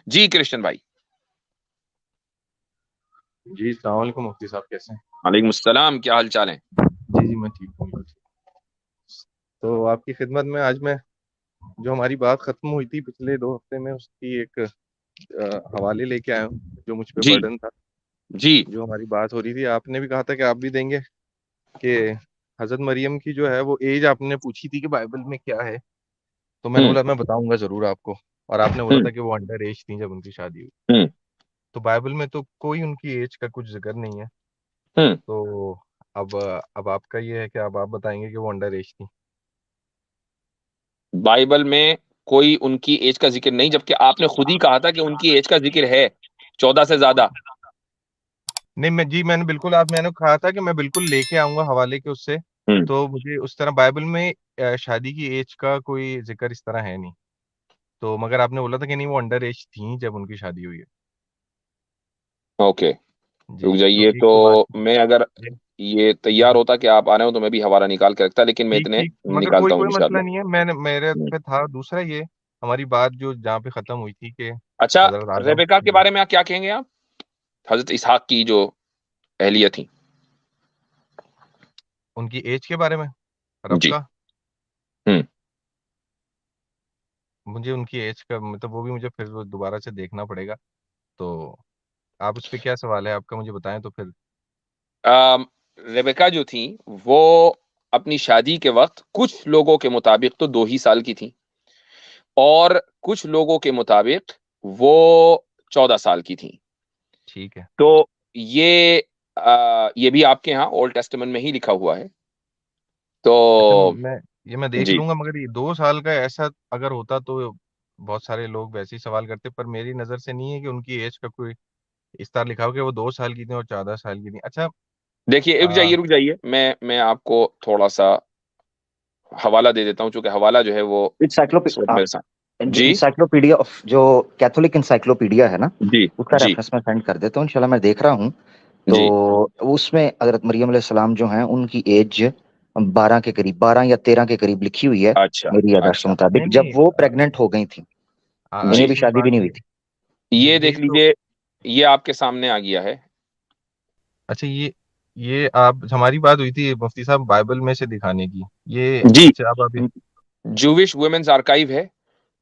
جی کرشن بھائی. جی السلام علیکم مفتی صاحب، کیسے ہیں؟ وعلیکم السلام، کیا حال چال ہیں؟ جی میں ٹھیک ہوں. تو آپ کی خدمت میں آج میں جو ہماری بات ختم ہوئی تھی پچھلے 2 ہفتے میں، اس کی ایک حوالے لے کے آیا ہوں جو مجھ پہ جی برڈن تھا. جی جو ہماری بات ہو رہی تھی، آپ نے بھی کہا تھا کہ آپ بھی دیں گے، کہ حضرت مریم کی جو ہے وہ ایج آپ نے پوچھی تھی کہ بائبل میں کیا ہے، تو میں نے بولا میں بتاؤں گا ضرور آپ کو، اور آپ نے بولا تھا کہ وہ انڈر ایج تھیں جب ان کی شادی ہوئی. تو بائبل میں تو کوئی ان کی ایج کا کچھ ذکر نہیں ہے. تو اب آپ کا یہ ہے کہ اب آپ بتائیں گے کہ وہ انڈر ایج تھی. بائبل میں کوئی ان کی ایج کا ذکر نہیں، جبکہ آپ نے خود ہی کہا تھا کہ ان کی ایج کا ذکر ہے 14 سے زیادہ. نہیں میں نے بالکل میں نے کہا تھا کہ میں بالکل لے کے آؤں گا حوالے کے اس سے. تو مجھے اس طرح بائبل میں شادی کی ایج کا کوئی ذکر اس طرح ہے نہیں. تو مگر آپ نے بولا تھا کہ نہیں وہ انڈر ایج تھیں جب ان کی شادی ہوئی ہے. اوکے رک جی جائیے. ایک تو بات میں اگر جی یہ تیار ہوتا کہ آپ آ رہے ہو تو میں بھی حوالہ نکال کے رکھتا، لیکن میں ٹھیک اتنے ٹھیک مگر نکالتا کوئی ہوں کوئی مسئلہ انشاءاللہ. نہیں ہے. میرے پہ تھا دوسرا یہ ہماری بات جو جہاں پہ ختم ہوئی تھی کہ اچھا حضرت آدم. ریبیکا کے جی بارے میں آپ کیا کہیں گے؟ آپ حضرت اسحاق کی جو اہلیہ تھی. ان کی ایج کے بارے میں جی. ربکا، ہوں مجھے ان کی ایج کا مطلب وہ بھی مجھے پھر وہ دوبارہ سے دیکھنا پڑے گا. تو آپ اس پہ کیا سوال ہے آپ کا مجھے بتائیں تو پھر. ریبیکا جو تھی وہ اپنی شادی کے وقت کچھ لوگوں کے مطابق تو 2 ہی سال کی تھی، اور کچھ لوگوں کے مطابق وہ 14 سال کی تھی. ٹھیک ہے. تو یہ بھی آپ کے ہاں اولڈ ٹیسٹمنٹ میں ہی لکھا ہوا ہے. تو اچھا میں دیکھ جی لوں گا، مگر یہ 2 سال کا ایسا اگر ہوتا تو بہت سارے لوگ ویسے ہی سوال کرتے، پر میری نظر سے نہیں ہے کہ ان کی ایج کا کوئی اس طرح لکھا ہو کہ وہ 2 سال کی تھیں اور 14 سال کی تھیں. اچھا دیکھیے رک جائیے میں آپ کو تھوڑا سا حوالہ دے دیتا ہوں، چونکہ حوالہ جو ہے وہ اس وقت میرے ساتھ. جی انسائکلوپیڈیا جو کیتھولک انسائکلوپیڈیا ہے نا، جی اس کا جی ریفرنس میں سینڈ کر دیتا ہوں انشاءاللہ. میں دیکھ رہا ہوں جی تو اس میں حضرت مریم علیہ السلام جو ہیں ان کی ایج 12 کے قریب، 12 یا 13 کے قریب لکھی ہوئی ہے اچھا میری یادداشت کے اچھا مطابق، نہیں جب وہ پریگننٹ ہو گئی تھیں. انہیں جی بھی اصل شادی بھی بات نہیں یہ ہوئی تھی. یہ یہی دیکھ تو. لیجئے، یہ آپ کے سامنے آ گیا ہے. اچھا یہ آپ ہماری بات ہوئی تھی مفتی صاحب بائبل میں سے دکھانے کی. یہ جی اچھا اب ابھی جوش ویمنز آرکائیو ہے،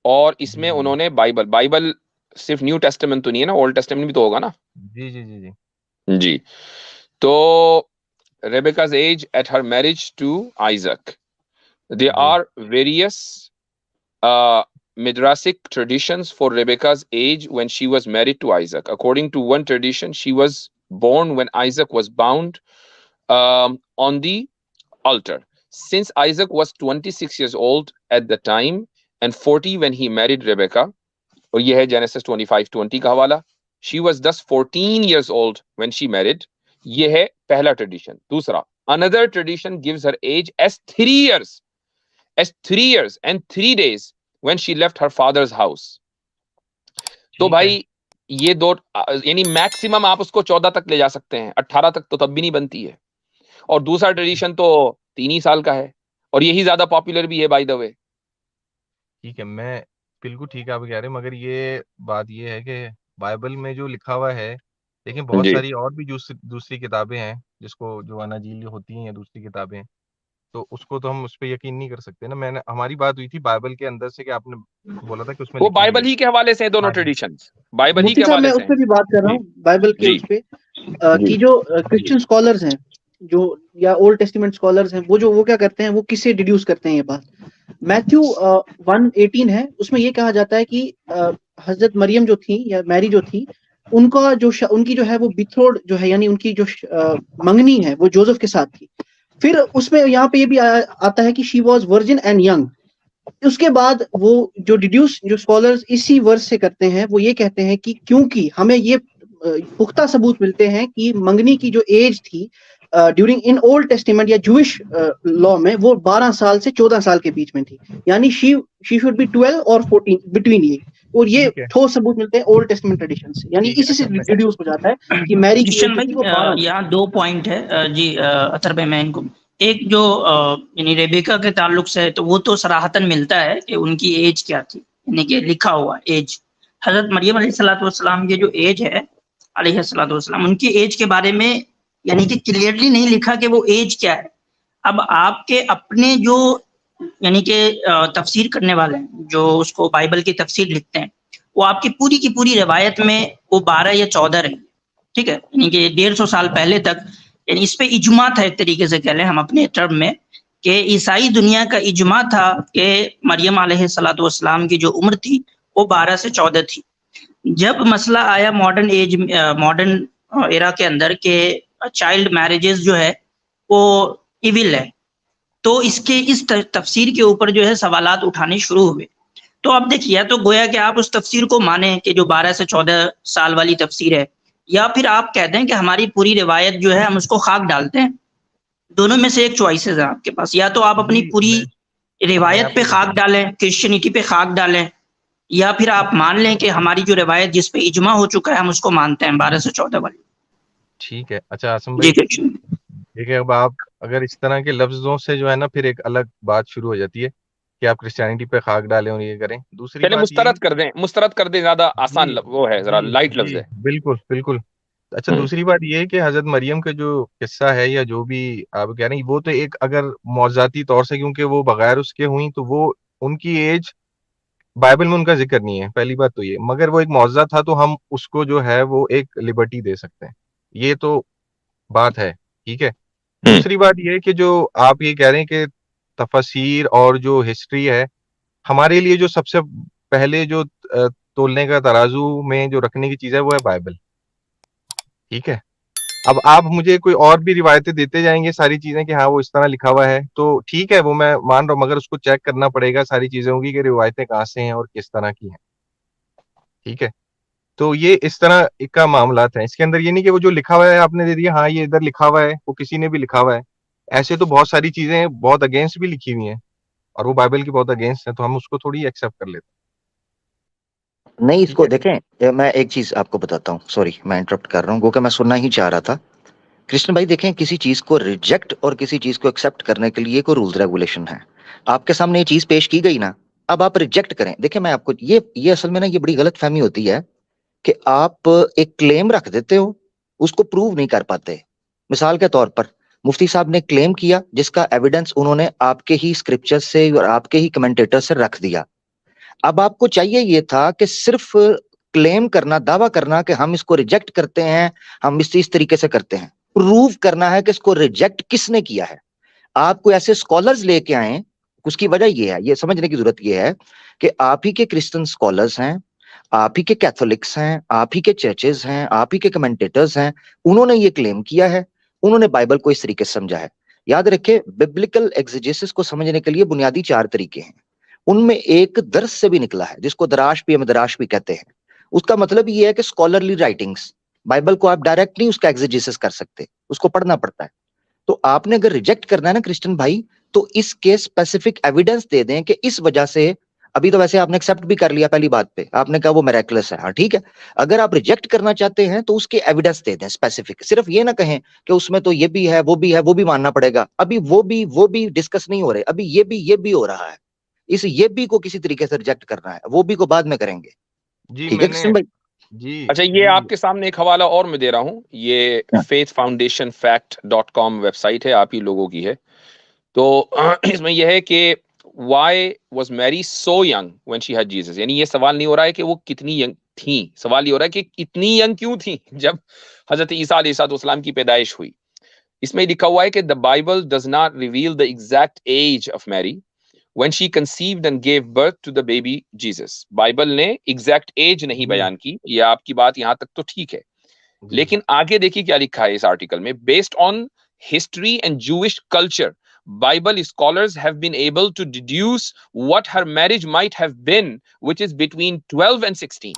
اور اس جی میں جی انہوں نے بائبل صرف نیو ٹیسٹمنٹ تو نہیں ہے نا، اولڈ ٹیسٹمنٹ بھی تو ہوگا نا. جی جی جی جی جی. تو Rebecca's age at her marriage to Isaac. There G are various midrashic traditions for Rebecca's age when she was married to Isaac. According to one tradition, she was born when Isaac was bound on the altar. Since Isaac was 26 years old at the time and 40 when he married Rebecca, اور یہ ہے Genesis 25:20 کا حوالہ. She was thus 14 years old when she married. یہ ہے پہلا tradition. دوسرا, another tradition gives her age as 3 years and 3 days when she left her father's house. تو ٹھیک ہے. بھائی یہ دو یعنی میکسیمم آپ اس کو 14 تک لے جا سکتے ہیں، 18 تک تو تب بھی نہیں بنتی ہے. اور دوسرا ٹریڈیشن تو 3 ہی سال کا ہے، اور یہی زیادہ پاپولر بھی ہے بائی دا وے. ٹھیک ہے، میں بالکل ٹھیک ہے آپ کہہ رہے ہیں، مگر یہ بات یہ ہے کہ بائبل میں جو لکھا ہوا ہے، لیکن بہت جی ساری اور بھی دوسری کتابیں ہیں جس کو جو اناجیل ہوتی ہیں یا دوسری کتابیں، تو اس کو تو ہم اس پہ یقین نہیں کر سکتے نا. ہماری بات ہوئی تھی بائبل کے اندر سے کہ آپ نے بولا تھا کہ اس میں وہ لکھی ہوئی ہے. بائبل ہی کے حوالے سے ہیں دونوں ہاں جی ٹریڈیشنز، بائبل ہی مفتی کے صاحب میں حوالے سے اس پہ ہیں. بھی بات کر رہا جی ہوں بائبل کے جی اس پہ جی کہ جو کرسچن اسکالرز ہیں جو یا اولڈ ٹیسٹیمنٹ اسکالرز ہیں وہ کیا کرتے ہیں، وہ کس سے ڈیڈیوس کرتے ہیں یہ بات. میتھیو 1:18 ہے، اس میں یہ کہا جاتا ہے کہ حضرت مریم جو تھی یا میری جو تھی، ان کا ان کی جو ہے وہ بیتھروڈ جو ہے، یعنی ان کی جو منگنی ہے وہ جوزف کے ساتھ تھی. پھر اس میں یہاں پہ یہ بھی آتا ہے کہ she was virgin and young. اس کے بعد وہ جو ڈیڈیوس جو اسکالرز اسی ورس سے کرتے ہیں، وہ یہ کہتے ہیں کہ کیونکہ ہمیں یہ پختہ ثبوت ملتے ہیں کہ منگنی کی جو ایج تھی ڈیورنگ ان اولڈ ٹیسٹیمنٹ یا جوش لا میں، وہ 12 سال سے 14 سال کے بیچ میں تھی، یعنی شی شوڈ بی 12 اور 14 بٹوین یہ. اور یہ ٹھیک ہے ٹھوس ثبوت ملتے ہیں اولڈ ٹیسٹیمنٹ ٹریڈیشن سے، یعنی ٹھیک ہے. اسی سے اچھا ڈیڈیوس ہو جاتا ہے کہ میری کی ایج کرشن جو تھی وہ 12 بھائی تھی. یہاں 2 پوائنٹ ہے. جی اطہر بھائی میں ان کو ایک جو یعنی ریبیکا کے تعلق سے ہے تو وہ تو صراحتاً ملتا ہے کہ ان کی ایج کیا تھی، یعنی کہ لکھا ہوا ایج. حضرت مریم علیہ الصلوۃ والسلام کی جو ایج ہے علیہ الصلوۃ والسلام، ان کی ایج کے بارے میں یعنی کہ کلیئرلی نہیں لکھا کہ وہ ایج کیا ہے. اب آپ کے اپنے جو یعنی کہ تفسیر کرنے والے ہیں جو اس کو بائبل کی تفسیر لکھتے ہیں، وہ آپ کی پوری روایت میں وہ 12 یا 14 رہی. ٹھیک ہے، یعنی کہ 150 سال پہلے تک، یعنی اس پہ اجماع تھا ایک طریقے سے کہہ لیں ہم اپنے ٹرم میں، کہ عیسائی دنیا کا اجماع تھا کہ مریم علیہ الصلوۃ والسلام کی جو عمر تھی وہ 12 سے 14 تھی. جب مسئلہ آیا ماڈرن ایرا کے اندر کہ چائلڈ میرجز جو ہے وہ ایول ہے، تو اس تفسیر کے اوپر جو ہے سوالات اٹھانے شروع ہوئے. تو اب دیکھیے، یا تو گویا کہ آپ اس تفسیر کو مانیں کہ جو 12 سے 14 سال والی تفسیر ہے، یا پھر آپ کہتے ہیں کہ ہماری پوری روایت جو ہے ہم اس کو خاک ڈالتے ہیں. دونوں میں سے ایک چوائسیز ہے آپ کے پاس، یا تو آپ اپنی پوری روایت پہ خاک ڈالیں، کرسچینٹی پہ خاک ڈالیں، یا پھر آپ مان لیں کہ ہماری جو روایت جس پہ اجماع ہو چکا ہے ہم اس کو مانتے ہیں 12 سے 14 والی. ٹھیک ہے. اچھا عاصم بھائی، ٹھیک ہے، اب آپ اگر اس طرح کے لفظوں سے جو ہے نا پھر ایک الگ بات شروع ہو جاتی ہے کہ آپ کرسچینٹی پہ خاک ڈالیں اور یہ کریں. دوسری پہلے بات مسترد کر دیں زیادہ آسان وہ ہے، ذرا لائٹ لفظ ہے. بالکل بالکل. اچھا دوسری بات یہ ہے کہ حضرت مریم کا جو قصہ ہے یا جو بھی آپ کہہ رہے ہیں، وہ تو ایک اگر معجزاتی طور سے، کیونکہ وہ بغیر اس کے ہوئیں تو وہ ان کی ایج بائبل میں ان کا ذکر نہیں ہے، پہلی بات تو یہ. مگر وہ ایک معجزہ تھا تو ہم اس کو جو ہے وہ ایک لبرٹی دے سکتے ہیں، یہ تو بات ہے. ٹھیک ہے. دوسری بات یہ کہ جو آپ یہ کہہ رہے ہیں کہ تفسیر اور جو ہسٹری ہے، ہمارے لیے جو سب سے پہلے جو تولنے کا ترازو میں جو رکھنے کی چیز ہے وہ ہے بائبل. ٹھیک ہے. اب آپ مجھے کوئی اور بھی روایتیں دیتے جائیں گے ساری چیزیں کہ ہاں وہ اس طرح لکھا ہوا ہے، تو ٹھیک ہے وہ میں مان رہا ہوں، مگر اس کو چیک کرنا پڑے گا ساری چیزوں کی کہ روایتیں کہاں سے ہیں اور کس طرح کی ہیں. ٹھیک ہے. تو یہ اس طرح ایک کا معاملات ہیں. اس کے اندر یہ نہیں کہ وہ جو لکھا ہوا ہے آپ نے دے دیا، ہاں یہ ادھر لکھا ہوا ہے، وہ کسی نے بھی لکھا ہوا ہے. ایسے تو بہت ساری چیزیں بہت اگینسٹ بھی لکھی ہوئی ہیں اور وہ بائبل کی بہت اگینسٹ ہیں، تو ہم اس کو تھوڑی ایکسیپٹ کر لیتے ہیں. نہیں، اس کو دیکھیں، میں ایک چیز آپ کو بتاتا ہوں، سوری میں انٹرپٹ کر رہا ہوں، وہ کہ میں سننا ہی چاہ رہا تھا. کرشن بھائی دیکھیں، کسی چیز کو ریجیکٹ اور کسی چیز کو ایکسیپٹ کرنے کے لیے کوئی رولز ریگولیشن ہے. آپ کے سامنے یہ چیز پیش کی گئی نا، اب آپ ریجیکٹ کریں. دیکھیں میں آپ کو یہ اصل میں نا یہ بڑی غلط فہمی ہوتی ہے کہ آپ ایک کلیم رکھ دیتے ہو، اس کو پروو نہیں کر پاتے. مثال کے طور پر مفتی صاحب نے کلیم کیا جس کا ایویڈنس انہوں نے آپ کے ہی اسکرپچر سے اور آپ کے ہی کمنٹیٹر سے رکھ دیا. اب آپ کو چاہیے یہ تھا کہ صرف کلیم کرنا، دعویٰ کرنا کہ ہم اس کو ریجیکٹ کرتے ہیں، ہم اس طریقے سے کرتے ہیں. پروو کرنا ہے کہ اس کو ریجیکٹ کس نے کیا ہے. آپ کو ایسے اسکالرز لے کے آئیں. اس کی وجہ یہ ہے، یہ سمجھنے کی ضرورت یہ ہے کہ آپ ہی کے کرسچن اسکالرز ہیں، آپ ہی کے کیتھولکس ہیں، آپ ہی کے چرچز ہیں، آپ ہی کے کمنٹیٹرز ہیں، انہوں نے یہ کلیم کیا ہے، انہوں نے بائبل کو اس طریقے سے سمجھا ہے. یاد رکھیں، ببلیکل ایگزیجسس کو سمجھنے کے لیے بنیادی 4 طریقے ہیں. ان میں ایک درس سے بھی نکلا ہے جس کو دراش بھی مدراش بھی کہتے ہیں. اس کا مطلب یہ ہے کہ اسکالرلی رائٹنگز، بائبل کو آپ ڈائریکٹ نہیں اس کا ایگزیجسس کر سکتے، اس کو پڑھنا پڑتا ہے. تو آپ نے اگر ریجیکٹ کرنا ہے نا کرسچن بھائی، تو اس کے اسپیسیفک ایویڈنس دے دیں کہ اس وجہ سے. ابھی تو ویسے آپ نے ایکسیپٹ بھی کر لیا پہلی بات پہ، آپ نے کہا وہ میریکلس ہے، ہاں ٹھیک ہے. اگر آپ ریجیکٹ کرنا چاہتے ہیں تو اس کے ایویڈنس دے دیں اسپیسیفک. صرف یہ نہ کہیں کہ اس میں تو یہ بھی ہے وہ بھی ہے، وہ بھی ماننا پڑے گا. ابھی وہ بھی ڈسکس نہیں ہو رہے، ابھی یہ بھی ہو رہا ہے. اس یہ بھی کو کسی طریقے سے ریجیکٹ کرنا ہے، وہ بھی کو بعد میں کریں گے. ٹھیک ہے کرسچن بھائی. اچھا، یہ آپ کے سامنے ایک حوالہ اور میں دے رہا ہوں، یہ faithfoundationfact.com ویب سائٹ ہے، آپ ہی لوگوں کی ہے. تو اس میں یہ ہے کہ why was Mary so young when she had Jesus. یعنی یہ سوال نہیں ہو رہا ہے کہ وہ کتنی ینگ تھیں، سوال یہ ہو رہا ہے کہ اتنی ینگ کیوں تھیں جب حضرت عیسیٰ علیہ السلام کی پیدائش ہوئی. اس میں لکھا ہوا ہے کہ the Bible does not reveal the exact age of Mary when she conceived and gave birth to the baby Jesus. Bible نے ایگزیکٹ ایج نہیں بیان کی. یہ آپ کی بات یہاں تک تو ٹھیک ہے، لیکن آگے دیکھیے کیا لکھا ہے اس آرٹیکل میں. Based on history and Jewish culture, Bible scholars have been able to deduce what her marriage might have been, which is between 12 and 16.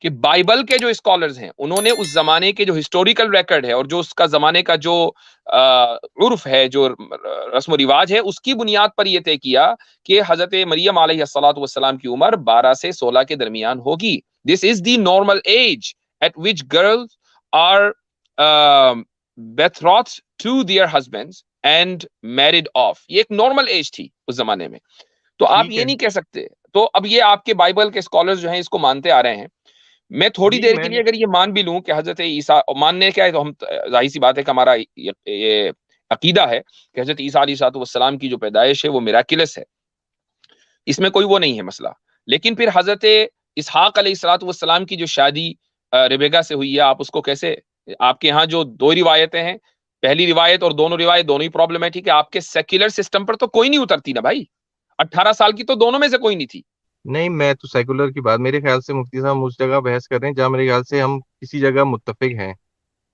کہ بائبل کے جو اسکالرز ہیں انہوں نے اس زمانے کے جو ہسٹوریکل ریکارڈ ہے اور جو اس کا زمانے کا جو عرف ہے، جو رسم و رواج ہے، اس کی بنیاد پر یہ طے کیا کہ حضرت مریم علیہ السلام کی عمر 12 سے 16 کے درمیان ہوگی. This is the normal age at which girls are betrothed to their husbands and married off. یہ ایک نارمل ایج تھی اس زمانے میں. تو آپ یہ نہیں کہہ سکتے، تو اب یہ آپ کے بائبل کے اسکالرز جو ہیں اس کو مانتے آ رہے ہیں. میں تھوڑی دیر کے لیے اگر یہ مان بھی لوں کہ حضرت عیسیٰ, ماننے کیا ہے تو ہم ظاہر سی بات ہے کہ ہمارا یہ عقیدہ ہے کہ حضرت عیسیٰ علیہ السلام کی جو پیدائش ہے وہ میراکلس ہے, اس میں کوئی وہ نہیں ہے مسئلہ. لیکن پھر حضرت اسحاق علیہ السلام کی جو شادی ریبیکا سے ہوئی ہے, آپ اس کو کیسے, آپ کے ہاں جو دو روایتیں ہیں, پہلی روایت اور دونوں روایت دونوں ہی پرابلمیٹک ہے. آپ کے سیکولر سسٹم پر تو کوئی نہیں اترتی نا بھائی, 18 سال کی تو دونوں میں سے کوئی نہیں تھی. نہیں, میں تو سیکولر کی بات, میرے خیال سے مفتی صاحب اس جگہ بحث کر رہے ہیں جہاں میرے خیال سے ہم کسی جگہ متفق ہیں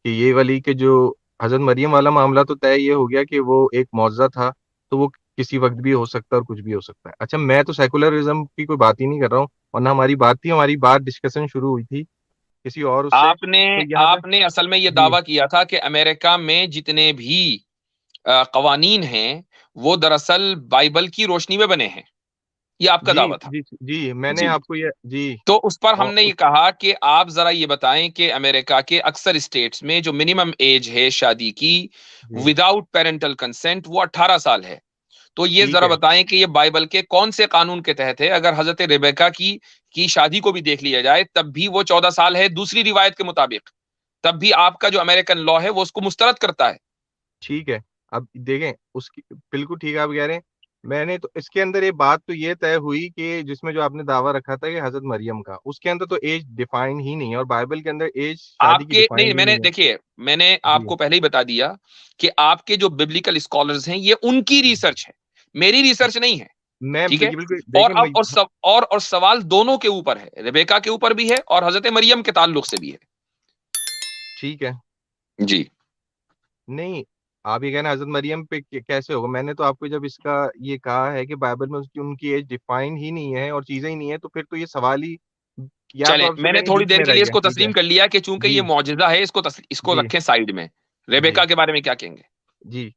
کہ یہ والی کہ جو حضرت مریم والا معاملہ تو طے یہ ہو گیا کہ وہ ایک معجزہ تھا, تو وہ کسی وقت بھی ہو سکتا ہے اور کچھ بھی ہو سکتا ہے. اچھا, میں تو سیکولرزم کی کوئی بات ہی نہیں کر رہا ہوں, ورنہ ہماری بات تھی, ہماری بات ڈسکشن شروع ہوئی تھی کسی اور اس سے. آپ نے اصل میں یہ دعویٰ کیا تھا کہ امریکہ میں جتنے بھی قوانین ہیں وہ دراصل بائبل کی روشنی میں بنے ہیں, یہ آپ کا دعویٰ تھا. جی میں نے آپ کو یہ تو اس پر ہم نے یہ کہا کہ آپ ذرا یہ بتائیں کہ امریکہ کے اکثر اسٹیٹس میں جو منیمم ایج ہے شادی کی وداؤٹ پیرنٹل کنسنٹ وہ 18 سال ہے. تو یہ ذرا بتائیں کہ یہ بائبل کے کون سے قانون کے تحت ہے؟ اگر حضرت ریبیکا کی شادی کو بھی دیکھ لیا جائے تب بھی وہ 14 سال ہے دوسری روایت کے مطابق, تب بھی آپ کا جو امریکن لا ہے وہ اس کو مسترد کرتا ہے. ٹھیک ہے, اب دیکھیں اس کی بالکل ٹھیک ہے, آپ کہہ رہے ہیں. میں نے تو اس کے اندر یہ بات تو یہ طے ہوئی کہ جس میں جو آپ نے دعویٰ رکھا تھا کہ حضرت مریم کا, اس کے اندر تو ایج ڈیفائن ہی نہیں ہے, اور بائبل کے اندر ایج شادی کی ڈیفائن نہیں. میں نے دیکھیے, میں نے آپ کو پہلے ہی بتا دیا کہ آپ کے جو ببلیکل اسکالرز ہیں یہ ان کی ریسرچ ہے, میری ریسرچ نہیں ہے. ٹھیک ہے, اور سوال دونوں کے اوپر ہے, ریبیکا کے اوپر بھی ہے اور حضرت مریم کے تعلق سے بھی ہے. ٹھیک ہے جی, نہیں آپ یہ کہنا حضرت مریم پہ کیسے ہوگا, میں نے تو آپ کو جب اس کا یہ کہا ہے کہ بائبل میں ان کی ایج ڈیفائن ہی نہیں ہے اور چیزیں ہی نہیں ہے, تو پھر تو یہ سوال ہی چلے میں نے تھوڑی دیر کے لیے اس کو تسلیم کر لیا کہ چونکہ یہ معجزہ ہے اس کو رکھیں سائیڈ میں. ریبیکا کے بارے میں کیا کہیں گے؟ جی,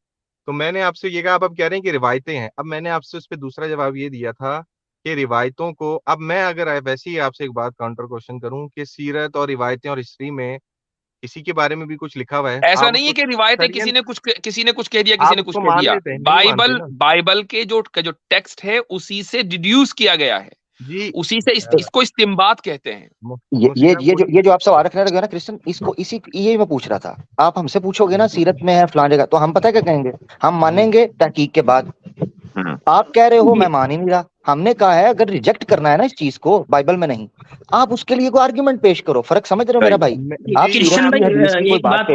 تو میں نے آپ سے یہ کہا, اب کہہ رہے ہیں کہ روایتیں ہیں. اب میں نے آپ سے اس پہ دوسرا جواب یہ دیا تھا کہ روایتوں کو, اب میں اگر ویسے ہی آپ سے ایک بات کاؤنٹر کوشچن کروں کہ سیرت اور روایتیں اور ہسٹری میں کسی کے بارے میں بھی کچھ لکھا ہوا ہے, ایسا نہیں ہے کہ روایتیں کسی نے کچھ کہہ دیا, کسی نے کچھ کہہ دیا. بائبل کے جو ٹیکسٹ ہے اسی سے ڈیڈیوس کیا گیا ہے, جی اسی سے اس کو استنباط کہتے ہیں. یہ جو آپ سوال رکھنے لگے نا کرسچن, اس کو یہی میں پوچھ رہا تھا. آپ ہم سے پوچھو گے نا سیرت میں ہے فلان جگہ, تو ہم پتہ کیا کہیں گے, ہم مانیں گے تحقیق کے بعد. آپ کہہ رہے ہو میں مان ہی نہیں رہا. ہم نے کہا ہے اگر ریجیکٹ کرنا ہے نا اس چیز کو, بائبل میں نہیں, آپ اس کے لیے کوئی آرگیومنٹ پیش کرو. فرق سمجھ رہے ہو میرا بھائی؟ آپ کرسچن بھائی ایک بات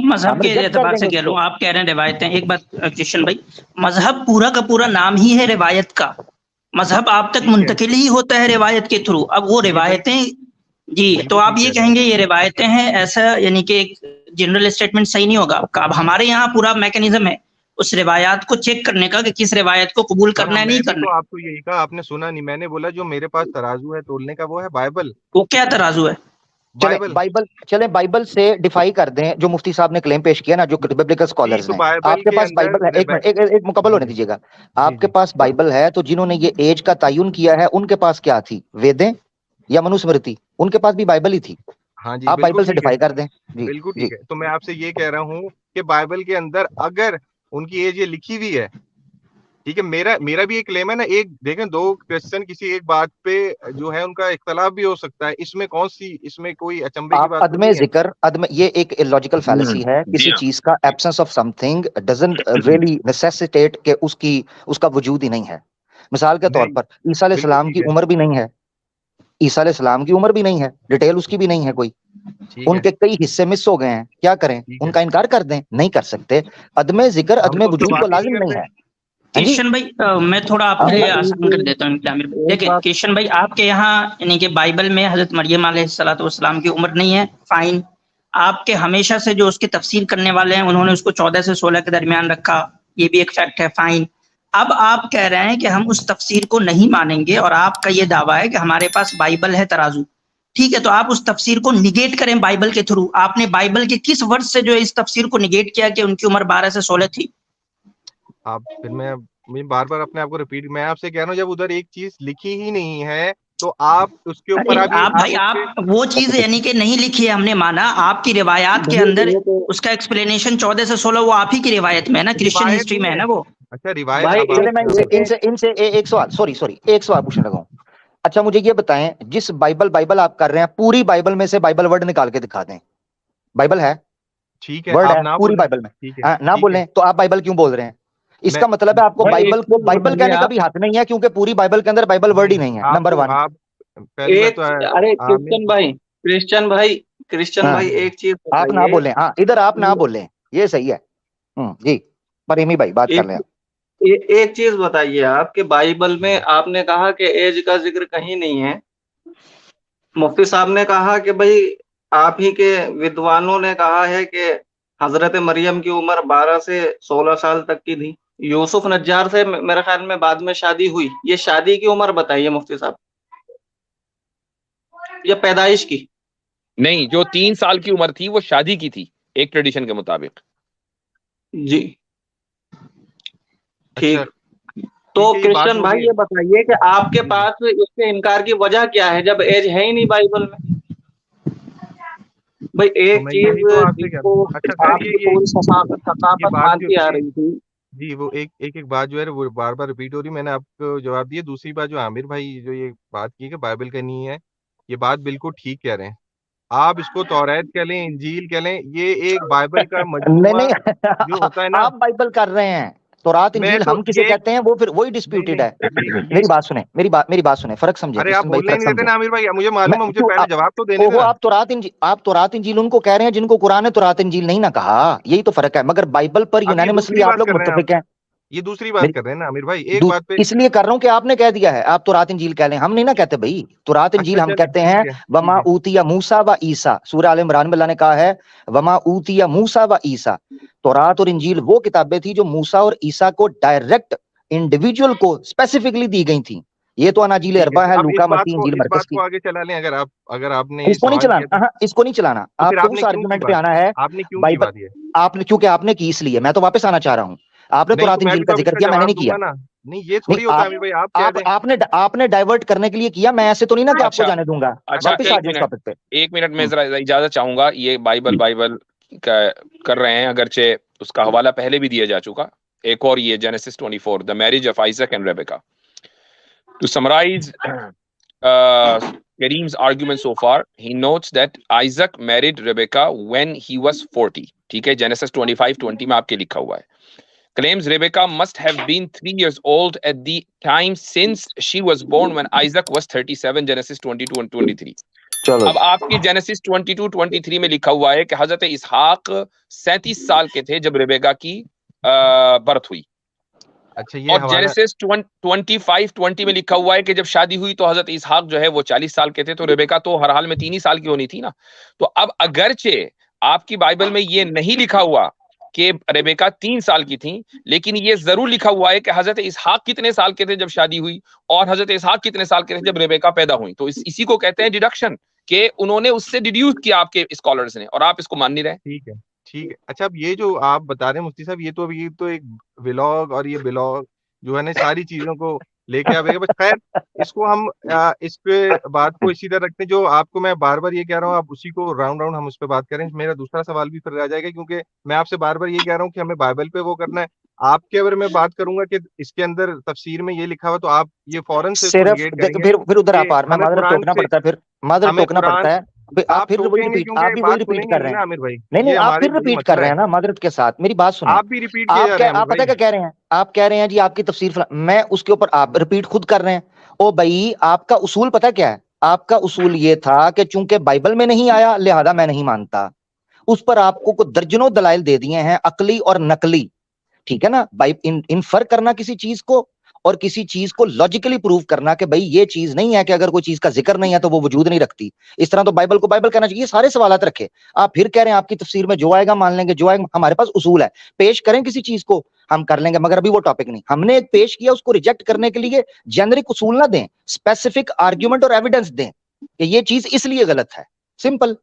مذہب کے اعتبار سے کہہ لوں, آپ کہہ رہے ہیں روایتیں, ایک بات کرسچن بھائی, مذہب پورا کا پورا نام ہی ہے روایت کا. مذہب آپ تک منتقل ہی ہوتا ہے روایت کے تھرو. اب وہ روایتیں, جی تو آپ یہ کہیں گے یہ روایتیں ہیں, ایسا یعنی کہ ایک جنرل اسٹیٹمنٹ صحیح نہیں ہوگا. اب ہمارے یہاں پورا میکینزم ہے اس روایات کو چیک کرنے کا کہ کس روایت کو قبول کرنا ہے نہیں کرنا. تو آپ کو یہی کہا, آپ نے سنا نہیں, میں نے بولا جو میرے پاس ترازو ہے تولنے کا وہ ہے بائبل. وہ کیا ترازو ہے؟ بائبل سے ڈیفائی کر دیں جو مفتی صاحب نے کلیم پیش کیا نا, جو ببلیکل اسکالرز ہیں. آپ کے پاس بائبل ہے, ایک منٹ ایک مکمل ہونے دیجیے گا. آپ کے پاس بائبل ہے, تو جنہوں نے یہ ایج کا تعین کیا ہے ان کے پاس کیا تھی, ویدیں یا منو اسمرتی؟ ان کے پاس بھی بائبل ہی تھی. ہاں جی, آپ بائبل سے ڈیفائی کر دیں. بالکل ٹھیک ہے. تو میں آپ سے یہ کہہ رہا ہوں کہ بائبل کے اندر اگر ان کی ایج یہ لکھی ہوئی ہے, ٹھیک ہے, میرا بھی ایک کلیم ہے نا. ایک دیکھیں, دو کرسچن کسی ایک بات پہ جو ہے ان کا اختلاف بھی ہو سکتا ہے, اس میں کون سی, اس میں کوئی اچنبے کی بات عدم ذکر, یہ ایک لاجیکل فیلسی ہے. کسی چیز کا absence of something doesn't really necessitate کہ اس کا وجود ہی نہیں ہے. مثال کے طور پر عیسیٰ علیہ السلام کی عمر بھی نہیں ہے, عیسیٰ علیہ السلام کی عمر بھی نہیں ہے, ڈیٹیل اس کی بھی نہیں ہے کوئی. ان کے کئی حصے مس ہو گئے ہیں, کیا کریں, ان کا انکار کر دیں, نہیں کر سکتے. عدم ذکر عدم وجود کو لازم نہیں ہے. کرشن بھائی میں تھوڑا آپ کے لیے آسان کر دیتا ہوں. دیکھیں کرشن بھائی, آپ کے یہاں یعنی کہ بائبل میں حضرت مریم علیہ السلام کی عمر نہیں ہے, فائن. آپ کے ہمیشہ سے جو اس کی تفسیر کرنے والے ہیں انہوں نے اس کو 14 سے 16 کے درمیان رکھا, یہ بھی ایک فیکٹ ہے, فائن. اب آپ کہہ رہے ہیں کہ ہم اس تفسیر کو نہیں مانیں گے, اور آپ کا یہ دعویٰ ہے کہ ہمارے پاس بائبل ہے ترازو. ٹھیک ہے, تو آپ اس تفسیر کو نگیٹ کریں بائبل کے تھرو. آپ نے بائبل کے کس ورڈ سے جو اس تفسیر کو نگیٹ کیا کہ ان کی عمر 12 سے 16 تھی؟ آپ پھر میں بار بار اپنے آپ کو ریپیٹ, میں آپ سے کہہ رہا ہوں جب ادھر ایک چیز لکھی ہی نہیں ہے تو آپ اس کے اوپر آپ وہ چیز یعنی کہ نہیں لکھی ہے, ہم نے مانا. آپ کی روایات کے اندر اس کا ایکسپلینیشن 14 سے 16 وہ آپ ہی کی روایت میں ہے نا, کرسچن ہسٹری میں ہے نا وہ. اچھا روایت بھائی اب چلے میں آپ ان سے ایک سوال ایک سوال پوچھنے لگا ہوں. اچھا مجھے یہ بتائیں، جس بائبل آپ کر رہے ہیں، پوری بائبل میں سے بائبل ورڈ نکال کے دکھا دیں. بائبل ہے، ٹھیک ہے ورڈ آپ ہے نہ پوری بولیں، بائبل میں. ٹھیک ہے نہ ٹھیک ہے بولیں تو آپ بائبل کیوں بول رہے ہیں؟ اس میں کا مطلب ہے آپ کو بھائی ایک بائبل کو چیز بائبل بتائیے کہنے کا آپ، بھی حق نہیں ہے، کیونکہ پوری بائبل کے اندر بائبل ورڈ ہی نہیں ہے. آپ نمبر کو 1. آپ پہلی بات ایک تو ارے عامر کرسچن بھائی ایک چیز آپ نہ بتائیے. بولیں، ہاں ادھر آپ نہ بولیں، یہ صحیح ہے. جی پریمی بھائی بات کر ایک لیں آپ. ایک چیز بتائیے آپ کہ بائبل میں آپ نے کہا کہ ایج کا ذکر کہیں نہیں ہے. مفتی صاحب نے کہا کہ بھائی آپ ہی کے ودوانوں نے کہا ہے کہ حضرت مریم کی عمر 12 سے 16 سال تک کی تھی. یوسف نجار سے میرے خیال میں بعد میں شادی ہوئی. یہ شادی کی عمر بتائیے مفتی صاحب، یا پیدائش کی؟ نہیں، جو 3 سال کی عمر تھی وہ شادی کی تھی ایک ٹریڈیشن کے مطابق. جی اچھا ٹھیک. تو ٹھیک ہے، یہ بات کرسچن ہو بھائی گئی. یہ بتائیے کہ آپ کے جی جی پاس اس کے انکار کی وجہ کیا ہے جب ایج ہے ہی نہیں بائبل میں؟ بھائی تو ایک میں چیز یہی تو آپ سے جس کہہ رہا کو ہوں. اچھا خیر آپ کی پوری یہ ثقافت بات جو مانتی آ رہی تھی. جی وہ ایک بات جو ہے وہ بار بار ریپیٹ ہو رہی. میں نے آپ کو جواب دیا. دوسری بات جو عامر بھائی جو یہ بات کی کہ بائبل کا نہیں ہے، یہ بات بالکل ٹھیک کہہ رہے ہیں. آپ اس کو توریت کہہ لیں، انجیل کہہ لیں، یہ ایک بائبل کا نہیں مجموعہ نہیں جو ہوتا ہے نا. آپ بائبل کر رہے ہیں، تورات میں انجیل تو ہم کسے یہ کہتے ہیں وہ پھر وہی نہیں ڈسپیوٹڈ نہیں ہے. یہ میری بات سنیں، میری بات سنیں، فرق سمجھیں ارے آپ کرسچن بھائی، بولنے ہی فرق نہیں دیتے سمجھیں. نا عامر بھائی. مجھے میں معلوم ہے، مجھے کیوں پہلے جواب تو دینے اوہو دینا. آپ تورات انجیل ان کو کہہ رہے ہیں جن کو قرآن نے تورات انجیل نہیں نہ کہا. یہی تو فرق ہے. مگر بائبل پر اب یہ یونانیمسلی دوسری آپ بات لوگ کر رہے ہیں. متفق ہیں. یہ دوسری بات کر رہے ہیں نا عامر بھائی. ایک بات پہ اس لیے کر رہا ہوں کہ آپ نے کہہ دیا ہے آپ تورات انجیل کہہ لیں. ہم نہیں نہ کہتے بھائی. تورات انجیل اچھا ہم چلیں کہتے ہیں ٹھیک ہے وما ٹھیک ہے. اوتیا موسیٰ و عیسیٰ. سورہ آل عمران میں اللہ نے کہا ہے وما اوتیا موسیٰ و عیسیٰ. تورات اور انجیل وہ کتابیں تھی جو موسیٰ اور عیسیٰ کو ڈائریکٹ انڈیویجول کو اسپیسیفکلی دی گئی تھیں. یہ تو اناجیل ٹھیک ہے اربع ہے، اب لوکا متی انجیل اس مرکز بات کی. کو آگے چلا لیں. اگر آپ نے یہ اس کو نہیں سوال کیا چلانا، ہاں اس کو نہیں چلانا. تو پھر آپ کو آپ نے اس کیوں کی آرگومنٹ پہ بات، آنا ہے. آپ نے کیوں کی بائبل بات یہ آپ نے کیونکہ آپ نے کی اس لیے میں تو واپس آنا چاہ رہا ہوں. آپ نے نہیں تو تورات میں انجیل بھی کا تو اب اس ذکر کا کیا، میں نے جواب نہیں دوں کیا. گا نا. نہیں یہ نہیں تھوڑی ہوتا ہے عامر بھائی. آپ کہہ دیں. آپ نے ڈائیورٹ کرنے کے لیے کیا. میں ایسے تو نہیں نا کہ آپ کو اچھا جانے دوں گا. اچھا واپس آ جائیں اس ٹاپک پہ. ایک منٹ میں ذرا اجازت چاہوں گا. یہ بائبل کر رہے ہیں، اگرچہ اس کا حوالہ پہلے بھی دیا جا چکا. ایک اور یہ Genesis 24 the marriage of Isaac and Rebecca. To summarize Kareem's argument so far, he notes that Isaac married Rebecca when he was 40. ٹھیک ہے، Genesis 25:20 میں آپ کے لکھا ہوا ہے. Claims Rebecca must have been 3 years old at the time since she was born when Isaac was 37. Genesis 22 and 23. چلو اب آپ کی جینیسس 22-23 میں لکھا ہوا ہے کہ حضرت اسحاق 37 سال کے تھے جب ریبیکا کی برتھ ہوئی. اچھا یہ اور حوالہ جینیسس 25:20 میں لکھا ہوا ہے کہ جب شادی ہوئی تو حضرت اسحاق جو ہے وہ 40 سال کے تھے. تو ریبیکا تو ہر حال میں 3 ہی سال کی ہونی تھی نا. تو اب اگرچہ آپ کی بائبل میں یہ نہیں لکھا ہوا کہ ریبیکا 3 سال کی تھیں، لیکن یہ ضرور لکھا ہوا ہے کہ حضرت اسحاق کتنے سال کے تھے جب شادی ہوئی اور حضرت اسحاق کتنے سال کے تھے جب ریبیکا پیدا ہوئی. تو اسی کو کہتے ہیں ڈیڈکشن، کہ انہوں نے اس سے ڈیڈیوس کیا آپ کے اسکالرز نے، اور آپ اس کو مان نہیں رہے. ٹھیک ہے ٹھیک ہے. اچھا اب یہ جو آپ بتا رہے ہیں مفتی صاحب، یہ تو ایک ولاگ اور یہ بلاگ جو ہے نا ساری چیزوں کو لے کے آئے گا. بس خیر اس کو ہم اس پہ بات کو اسی طرح رکھتے ہیں. جو آپ کو میں بار بار یہ کہہ رہا ہوں، آپ اسی کو راؤنڈ ہم اس پہ بات کریں. میرا دوسرا سوال بھی پھر رہ جائے گا، کیونکہ میں آپ سے بار بار یہ کہہ رہا ہوں کہ ہمیں بائبل پہ وہ کرنا ہے. آپ کے اگر میں بات کروں گا کہ اس کے اندر تفسیر میں یہ لکھا ہوا تو آپ یہ فوراً سے اس کو صرف نگیٹ کریں گے پھر ادھر کہ آپ میں ہمیں معذرت قرآن ٹوکنا سے، پڑتا ہے. پھر معذرت ہمیں ٹوکنا قرآن، پڑتا ہے. آپ ٹوکیں گے کیونکہ آپ بھی وہی بات ریپیٹ سنیں کر گے رہے نا ہیں. عامر بھائی. نہیں یہ آپ ہمارے پھر یہی ریپیٹ کر مسئلہ رہے ہے. ہیں نا معذرت کے ساتھ. میری بات سنیں. آپ بھی ریپیٹ کیے جا رہے ہیں عامر آپ پتہ بھائی. کیا کہہ رہے ہیں؟ آپ کہہ رہے ہیں جی آپ کی تفسیر میں اس کے اوپر آپ ریپیٹ خود کر رہے ہیں. او بھائی آپ کا اصول پتہ کیا ہے؟ آپ کا اصول یہ تھا کہ چونکہ بائبل میں نہیں آیا لہذا میں نہیں مانتا. اس پر آپ کو درجنوں دلائل دے دیے ہیں عقلی اور نقلی. ٹھیک ہے نا. انفر کرنا کسی چیز کو اور کسی چیز کو لاجیکلی پروف کرنا کہ بھائی یہ چیز نہیں ہے، کہ اگر کوئی چیز کا ذکر نہیں ہے تو وہ وجود نہیں رکھتی. اس طرح تو بائبل کو بائبل کہنا چاہیے. یہ سارے سوالات رکھے. آپ پھر کہہ رہے ہیں آپ کی تفسیر میں جو آئے گا مان لیں گے، جو آئے گا. ہمارے پاس اصول ہے، پیش کریں کسی چیز کو ہم کر لیں گے، مگر ابھی وہ ٹاپک نہیں. ہم نے ایک پیش کیا، اس کو ریجیکٹ کرنے کے لیے جنرک اصول نہ دیں، اسپیسیفک آرگیومنٹ اور ایویڈنس دیں کہ یہ چیز اس لیے غلط ہے. سمپل.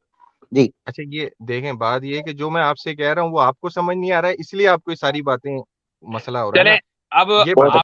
جی اچھا یہ دیکھیں، بات یہ ہے کہ جو میں آپ سے کہہ رہا ہوں وہ آپ کو سمجھ نہیں آ رہا ہے، اس لیے آپ کو یہ ساری باتیں مسئلہ ہو رہا ہے چلیں نا. اب یہ بات